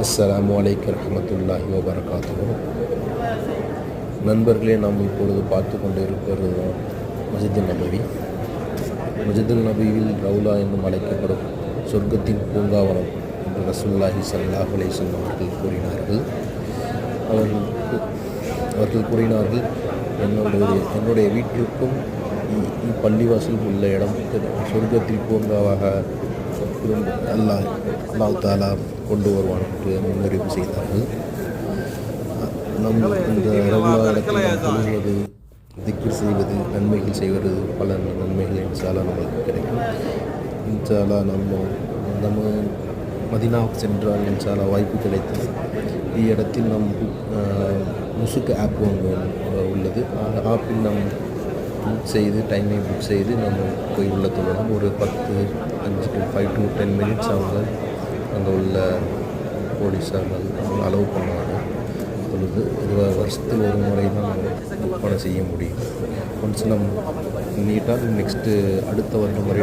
அஸ்ஸலாமு அலைக்கும் ரஹ்மத்துல்லாஹி வபரகாத்துஹு. நண்பர்களே, நாம் இப்பொழுது பார்த்து கொண்டு இருப்பது மஸ்ஜிதுல் நபவி. மஸ்ஜிதுல் நபவியில் ரவுலா என்னும் அழைக்கப்படும் சொர்க்கத்தின் பூங்காவனம் என்று ரசூலுல்லாஹி ஸல்லல்லாஹு அலைஹி வஸல்லம் அவர்கள் கூறினார்கள். அவர்கள் கூறினார்கள், என்னுடைய வீட்டிற்கும் பள்ளிவாசல் உள்ள இடம் சொர்க்கத்தில் பூங்காவாக அல்லாஹ் தாலா கொண்டு வருவான் என்று முன்னறிவு செய்தார்கள். இந்த ரவுலா இடத்தில் தொழுவது, திக்ர் செய்வது, நன்மைகள் செய்வது, பல நன்மைகள் இன்ஷால்லா நம்மளுக்கு கிடைக்கும். இன்ஷால்லா நம்ம மதீனாவுக்கு சென்றால் இன்ஷால்லா வாய்ப்பு கிடைத்தது. இடத்தில் முசுக்கு ஆப் ஒன்று உள்ளது. ஆப்பில் டைமை புக் செய்து நம்ம போய் உள்ள தொழலாம். ஒரு 5 to 10 மினிட்ஸ் அவங்க அங்கே உள்ள போலீஸார்கள் அலோவ் பண்ணுவாங்க. பொழுது இது வருஷத்தில் ஒரு முறை தான் ஒப்பனை செய்ய முடியும். ஒன்ஸ் நம்ம நீட்டாக நெக்ஸ்ட்டு அடுத்த வருடம் வரை